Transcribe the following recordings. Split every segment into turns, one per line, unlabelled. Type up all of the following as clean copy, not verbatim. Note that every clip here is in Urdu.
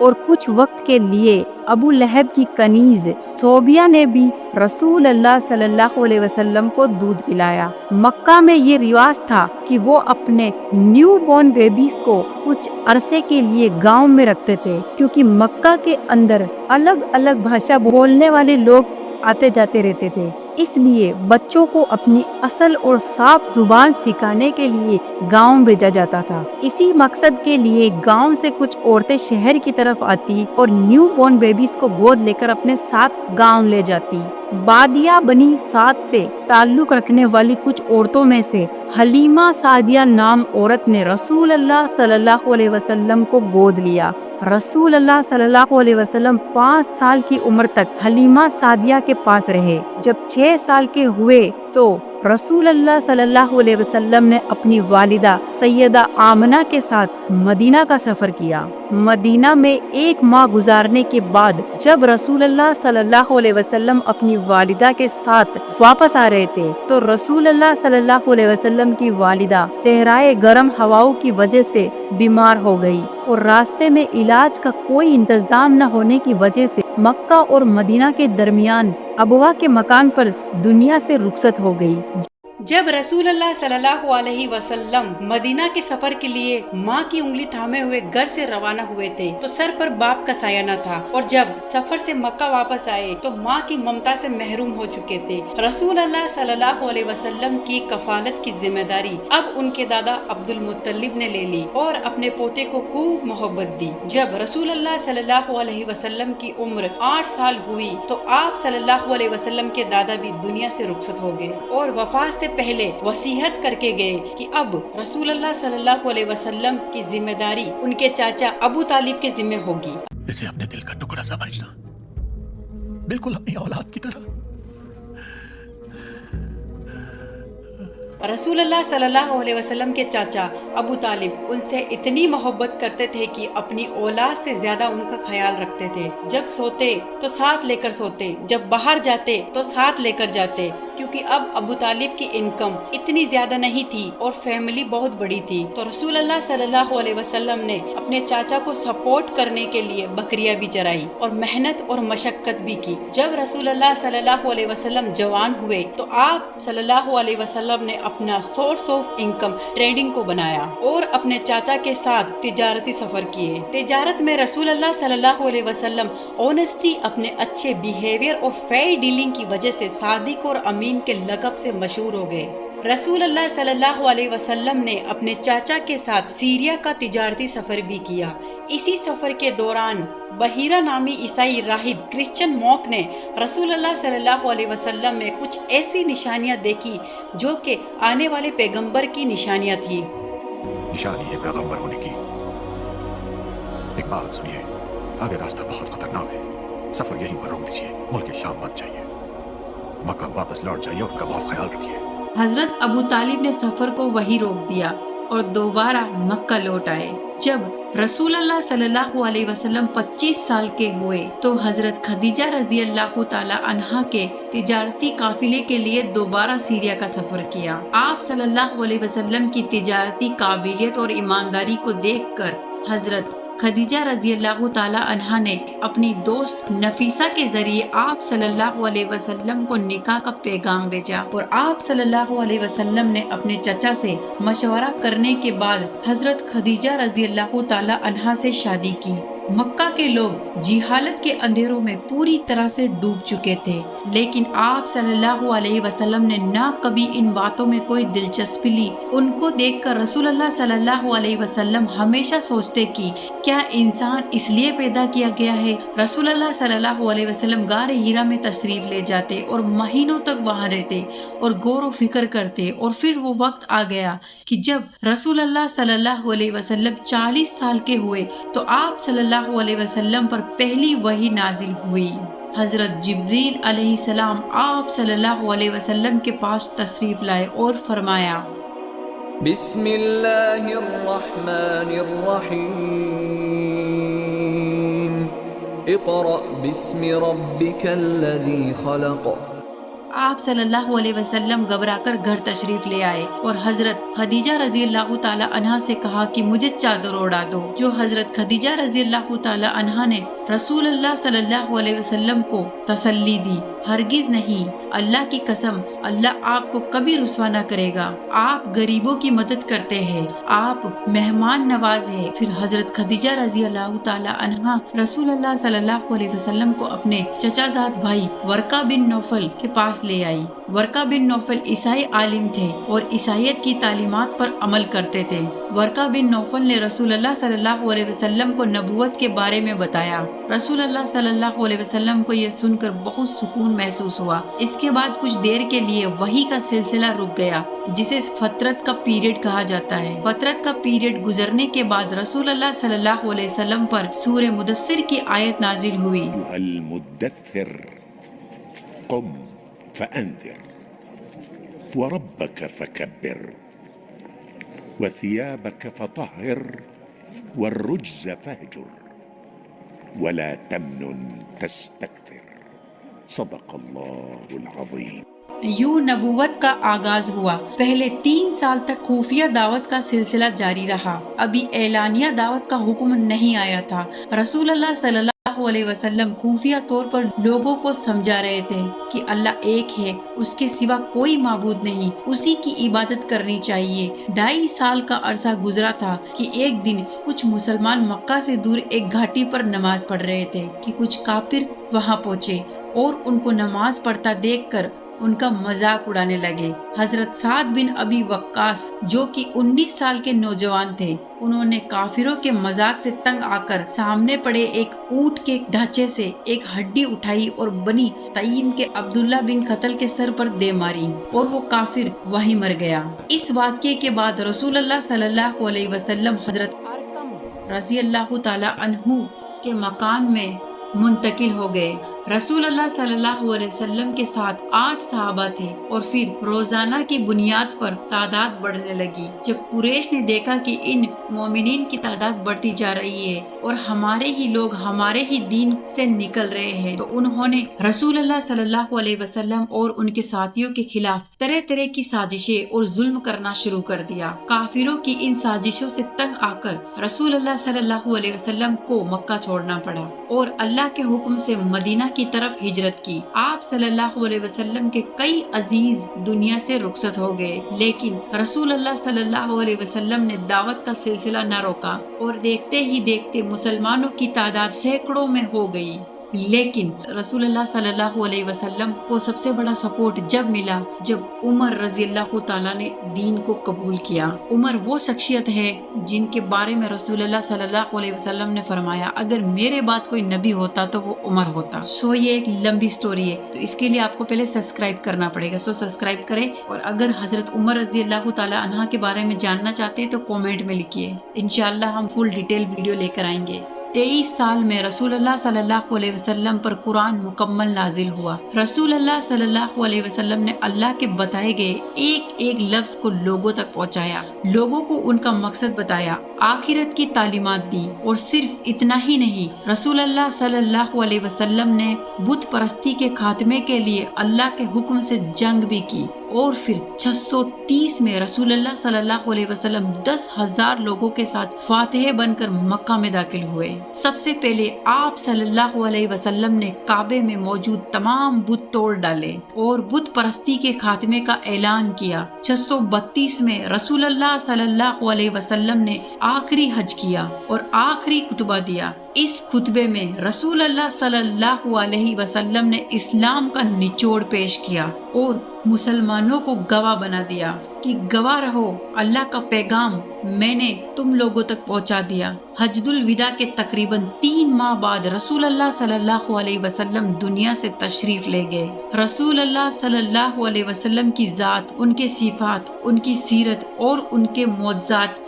اور کچھ وقت کے لیے ابو لہب کی کنیز صوبیہ نے بھی رسول اللہ صلی اللہ علیہ وسلم کو دودھ پلایا۔ مکہ میں یہ رواج تھا کہ وہ اپنے نیو بورن بیبیز کو کچھ عرصے کے لیے گاؤں میں رکھتے تھے، کیونکہ مکہ کے اندر الگ الگ بھاشا بولنے والے لوگ آتے جاتے رہتے تھے، اس لیے بچوں کو اپنی اصل اور صاف زبان سکھانے کے لیے گاؤں بھیجا جاتا تھا۔ اسی مقصد کے لیے گاؤں سے کچھ عورتیں شہر کی طرف آتی اور نیو بورن بیبیز کو گود لے کر اپنے ساتھ گاؤں لے جاتی۔ بادیہ بنی سعد سے تعلق رکھنے والی کچھ عورتوں میں سے حلیمہ سعدیہ نام عورت نے رسول اللہ صلی اللہ علیہ وسلم کو گود لیا۔ رسول اللہ صلی اللہ علیہ وسلم 5 سال کی عمر تک حلیمہ سعدیہ کے پاس رہے۔ جب 6 سال کے ہوئے تو رسول اللہ صلی اللہ علیہ وسلم نے اپنی والدہ سیدہ آمنہ کے ساتھ مدینہ کا سفر کیا۔ مدینہ میں 1 ماہ گزارنے کے بعد جب رسول اللہ صلی اللہ علیہ وسلم اپنی والدہ کے ساتھ واپس آ رہے تھے تو رسول اللہ صلی اللہ علیہ وسلم کی والدہ صحرائے گرم ہواؤں کی وجہ سے بیمار ہو گئی اور راستے میں علاج کا کوئی انتظام نہ ہونے کی وجہ سے مکہ اور مدینہ کے درمیان ابوا کے مکان پر دنیا سے رخصت ہو گئی۔
جب رسول اللہ صلی اللہ علیہ وسلم مدینہ کے سفر کے لیے ماں کی انگلی تھامے ہوئے گھر سے روانہ ہوئے تھے تو سر پر باپ کا سایہ نہ تھا، اور جب سفر سے مکہ واپس آئے تو ماں کی ممتا سے محروم ہو چکے تھے۔ رسول اللہ صلی اللہ علیہ وسلم کی کفالت کی ذمہ داری اب ان کے دادا عبد المطلب نے لے لی اور اپنے پوتے کو خوب محبت دی۔ جب رسول اللہ صلی اللہ علیہ وسلم کی عمر 8 سال ہوئی تو آپ صلی اللہ علیہ وسلم کے دادا بھی دنیا سے رخصت ہو گئے اور وفات سے پہلے وصیت کر کے گئے کہ اب رسول اللہ صلی اللہ علیہ وسلم کی ذمہ داری ان کے چاچا ابو طالب کے ذمہ ہوگی۔
اسے اپنے دل کا ٹکڑا سمجھنا، بالکل اپنی اولاد کی طرح۔
رسول اللہ صلی اللہ علیہ وسلم کے چاچا ابو طالب ان سے اتنی محبت کرتے تھے کہ اپنی اولاد سے زیادہ ان کا خیال رکھتے تھے۔ جب سوتے تو ساتھ لے کر سوتے، جب باہر جاتے تو ساتھ لے کر جاتے، کیونکہ اب ابو طالب کی انکم اتنی زیادہ نہیں تھی اور فیملی بہت بڑی تھی، تو رسول اللہ صلی اللہ علیہ وسلم نے اپنے چاچا کو سپورٹ کرنے کے لیے بکریاں بھی چرائی اور محنت اور مشقت بھی کی۔ جب رسول اللہ صلی اللہ علیہ وسلم جوان ہوئے تو آپ صلی اللہ علیہ وسلم نے اپنا سورس آف انکم ٹریڈنگ کو بنایا اور اپنے چاچا کے ساتھ تجارتی سفر کیے۔ تجارت میں رسول اللہ صلی اللہ علیہ وسلم اونیسٹی، اپنے اچھے بیہیویئر اور فیئر ڈیلنگ کی وجہ سے صادق اور امین کے لقب سے مشہور ہو گئے۔ رسول اللہ صلی اللہ علیہ وسلم نے اپنے چاچا کے ساتھ سیریا کا تجارتی سفر بھی کیا۔ اسی سفر کے دوران بحیرہ نامی عیسائی راہب کرسچن مونک نے رسول اللہ صلی اللہ علیہ وسلم میں کچھ ایسی نشانیاں دیکھی جو کہ آنے والے پیغمبر کی نشانیاں تھی۔
نشانی ہے پیغمبر ہونے کی۔ ایک بات سنیے، آگے راستہ بہت خطرناک ہے، سفر یہیں پر روک دیجیے، ملک شام مت جائیے، مکہ واپس لوٹ جائیے اور ان کا بہت خیال رکھیے۔
حضرت ابو طالب نے سفر کو وہی روک دیا اور دوبارہ مکہ لوٹ آئے۔ جب رسول اللہ صلی اللہ علیہ وسلم 25 سال کے ہوئے تو حضرت خدیجہ رضی اللہ تعالی عنہا کے تجارتی قافلے کے لیے دوبارہ سیریا کا سفر کیا۔ آپ صلی اللہ علیہ وسلم کی تجارتی قابلیت اور ایمانداری کو دیکھ کر حضرت خدیجہ رضی اللہ تعالی عنہا نے اپنی دوست نفیسہ کے ذریعے آپ صلی اللہ علیہ وسلم کو نکاح کا پیغام بھیجا اور آپ صلی اللہ علیہ وسلم نے اپنے چچا سے مشورہ کرنے کے بعد حضرت خدیجہ رضی اللہ تعالی عنہا سے شادی کی۔ مکہ کے لوگ جہالت کے اندھیروں میں پوری طرح سے ڈوب چکے تھے، لیکن آپ صلی اللہ علیہ وسلم نے نہ کبھی ان باتوں میں کوئی دلچسپی لی۔ ان کو دیکھ کر رسول اللہ صلی اللہ علیہ وسلم ہمیشہ سوچتے کہ کیا انسان اس لیے پیدا کیا گیا ہے؟ رسول اللہ صلی اللہ علیہ وسلم غار ہیرا میں تشریف لے جاتے اور مہینوں تک وہاں رہتے اور غور و فکر کرتے، اور پھر وہ وقت آ گیا کہ جب رسول اللہ صلی اللہ علیہ وسلم 40 سال کے ہوئے تو آپ صلی اللہ علیہ وسلم پر پہلی وحی نازل ہوئی۔ حضرت جبریل علیہ السلام آپ صلی اللہ علیہ وسلم کے پاس تشریف لائے اور فرمایا،
بسم اللہ الرحمن الرحیم، اقرأ باسم ربک الذی خلق،
آپ صلی اللہ علیہ وسلم گھبرا کر گھر تشریف لے آئے اور حضرت خدیجہ رضی اللہ تعالی عنہا سے کہا کہ مجھے چادر اوڑھا دو، جو حضرت خدیجہ رضی اللہ تعالی عنہا نے رسول اللہ صلی اللہ علیہ وسلم کو تسلی دی، ہرگز نہیں، اللہ کی قسم اللہ آپ کو کبھی رسوا نہ کرے گا، آپ غریبوں کی مدد کرتے ہیں، آپ مہمان نواز ہیں۔ پھر حضرت خدیجہ رضی اللہ تعالی عنہا رسول اللہ صلی اللہ علیہ وسلم کو اپنے چچا زاد بھائی ورقہ بن نوفل کے پاس لے آئی۔ ورقہ بن نوفل عیسائی عالم تھے اور عیسائیت کی تعلیمات پر عمل کرتے تھے۔ ورقہ بن نوفل نے رسول اللہ صلی اللہ علیہ وسلم کو نبوت کے بارے میں بتایا۔ رسول اللہ صلی اللہ علیہ وسلم کو یہ سن کر بہت سکون محسوس ہوا۔ اس کے بعد کچھ دیر کے لیے وحی کا سلسلہ رک گیا، جسے فترت کا پیریڈ کہا جاتا ہے۔ فترت کا پیریڈ گزرنے کے بعد رسول اللہ صلی اللہ علیہ وسلم پر سورہ مدثر کی آیت نازل ہوئی۔
أيها المدثر قم فأنذر وربك فكبر وثيابك فطهر والرجز فاهجر ولا تمنن تستكثر صدق الله العظيم۔
یوں نبوت کا آغاز ہوا۔ پہلے 3 سال تک خفیہ دعوت کا سلسلہ جاری رہا۔ ابھی اعلانیہ دعوت کا حکم نہیں آیا تھا۔ رسول اللہ صلی اللہ علیہ وسلم خفیہ طور پر لوگوں کو سمجھا رہے تھے کہ اللہ ایک ہے، اس کے سوا کوئی معبود نہیں، اسی کی عبادت کرنی چاہیے۔ 2.5 سال کا عرصہ گزرا تھا کہ ایک دن کچھ مسلمان مکہ سے دور ایک گھاٹی پر نماز پڑھ رہے تھے کہ کچھ کافر وہاں پہنچے اور ان کو نماز پڑھتا دیکھ کر ان کا مذاق اڑانے لگے۔ حضرت سعد بن ابی وقاص جو کہ 19 سال کے نوجوان تھے، انہوں نے کافروں کے مذاق سے تنگ آ کر سامنے پڑے ایک اونٹ کے ڈھانچے سے ایک ہڈی اٹھائی اور بنی تیم کے عبداللہ بن قتل کے سر پر دے ماری اور وہ کافر وہیں مر گیا۔ اس واقعے کے بعد رسول اللہ صلی اللہ علیہ وسلم حضرت ارقم رضی اللہ تعالی عنہ کے مکان میں منتقل ہو گئے۔ رسول اللہ صلی اللہ علیہ وسلم کے ساتھ 8 صحابہ تھے اور پھر روزانہ کی بنیاد پر تعداد بڑھنے لگی۔ جب قریش نے دیکھا کہ ان مومنین کی تعداد بڑھتی جا رہی ہے اور ہمارے ہی لوگ ہمارے ہی دین سے نکل رہے ہیں، تو انہوں نے رسول اللہ صلی اللہ علیہ وسلم اور ان کے ساتھیوں کے خلاف طرح طرح کی سازشیں اور ظلم کرنا شروع کر دیا۔ کافروں کی ان سازشوں سے تنگ آ کر رسول اللہ صلی اللہ علیہ وسلم کو مکہ چھوڑنا پڑا اور اللہ کے حکم سے مدینہ کی طرف ہجرت کی۔ آپ صلی اللہ علیہ وسلم کے کئی عزیز دنیا سے رخصت ہو گئے، لیکن رسول اللہ صلی اللہ علیہ وسلم نے دعوت کا سلسلہ نہ روکا اور دیکھتے ہی دیکھتے مسلمانوں کی تعداد سینکڑوں میں ہو گئی۔ لیکن رسول اللہ صلی اللہ علیہ وسلم کو سب سے بڑا سپورٹ جب ملا جب عمر رضی اللہ تعالیٰ نے دین کو قبول کیا۔ عمر وہ شخصیت ہے جن کے بارے میں رسول اللہ صلی اللہ علیہ وسلم نے فرمایا اگر میرے بعد کوئی نبی ہوتا تو وہ عمر ہوتا۔ یہ ایک لمبی سٹوری ہے، تو اس کے لیے آپ کو پہلے سبسکرائب کرنا پڑے گا، سبسکرائب کریں، اور اگر حضرت عمر رضی اللہ تعالیٰ عنہ کے بارے میں جاننا چاہتے ہیں تو کومنٹ میں لکھیے، انشاءاللہ ہم فل ڈیٹیل ویڈیو لے کر آئیں گے۔ 23 سال میں رسول اللہ صلی اللہ علیہ وسلم پر قرآن مکمل نازل ہوا۔ رسول اللہ صلی اللہ علیہ وسلم نے اللہ کے بتائے گئے ایک ایک لفظ کو لوگوں تک پہنچایا، لوگوں کو ان کا مقصد بتایا، آخرت کی تعلیمات دی، اور صرف اتنا ہی نہیں، رسول اللہ صلی اللہ علیہ وسلم نے بت پرستی کے خاتمے کے لیے اللہ کے حکم سے جنگ بھی کی، اور پھر 630 میں رسول اللہ صلی اللہ علیہ وسلم 10,000 لوگوں کے ساتھ فاتح بن کر مکہ میں داخل ہوئے۔ سب سے پہلے آپ صلی اللہ علیہ وسلم نے کعبے میں موجود تمام بت توڑ ڈالے اور بت پرستی کے خاتمے کا اعلان کیا۔ 632 میں رسول اللہ صلی اللہ علیہ وسلم نے آخری حج کیا اور آخری خطبہ دیا۔ اس خطبے میں رسول اللہ صلی اللہ علیہ وسلم نے اسلام کا نچوڑ پیش کیا اور مسلمانوں کو گواہ بنا دیا کہ گواہ رہو، اللہ کا پیغام میں نے تم لوگوں تک پہنچا دیا۔ حجۃ الوداع کے تقریباً 3 ماہ بعد رسول اللہ صلی اللہ علیہ وسلم دنیا سے تشریف لے گئے۔ رسول اللہ صلی اللہ علیہ وسلم کی ذات، ان کے صفات، ان کی سیرت اور ان کے معجزات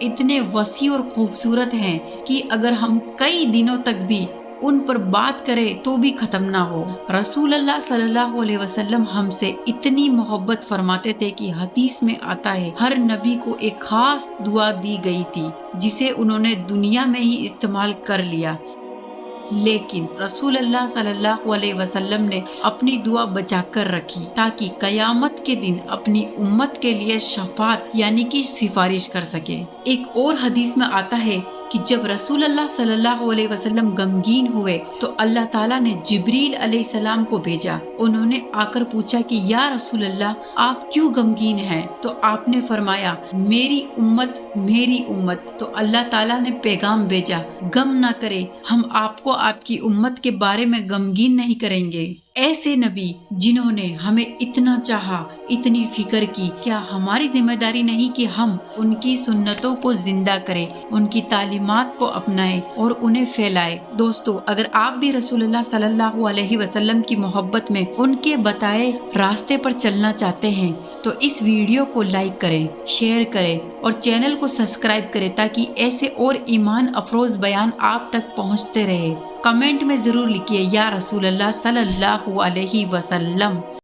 اتنے وسیع اور خوبصورت ہیں کہ اگر ہم کئی دنوں تک بھی ان پر بات کریں تو بھی ختم نہ ہو۔ رسول اللہ صلی اللہ علیہ وسلم ہم سے اتنی محبت فرماتے تھے کہ حدیث میں آتا ہے ہر نبی کو ایک خاص دعا دی گئی تھی جسے انہوں نے دنیا میں ہی استعمال کر لیا۔ لیکن رسول اللہ صلی اللہ علیہ وسلم نے اپنی دعا بچا کر رکھی تاکہ قیامت کے دن اپنی امت کے لیے شفاعت یعنی کہ سفارش کر سکے۔ ایک اور حدیث میں آتا ہے کہ جب رسول اللہ صلی اللہ علیہ وسلم غمگین ہوئے تو اللہ تعالیٰ نے جبریل علیہ السلام کو بھیجا۔ انہوں نے آ کر پوچھا کہ یا رسول اللہ آپ کیوں غمگین ہیں؟ تو آپ نے فرمایا میری امت۔ تو اللہ تعالیٰ نے پیغام بھیجا غم نہ کرے، ہم آپ کو آپ کی امت کے بارے میں غمگین نہیں کریں گے۔ ایسے نبی جنہوں نے ہمیں اتنا چاہا، اتنی فکر کی، کیا ہماری ذمہ داری نہیں کہ ہم ان کی سنتوں کو زندہ کریں، ان کی تعلیمات کو اپنائیں اور انہیں پھیلائیں؟ دوستو، اگر آپ بھی رسول اللہ صلی اللہ علیہ وسلم کی محبت میں ان کے بتائے راستے پر چلنا چاہتے ہیں تو اس ویڈیو کو لائک کریں، شیئر کریں اور چینل کو سبسکرائب کریں تاکہ ایسے اور ایمان افروز بیان آپ تک پہنچتے رہے۔ کمنٹ میں ضرور لکھیے یا رسول اللہ صلی اللہ علیہ وسلم۔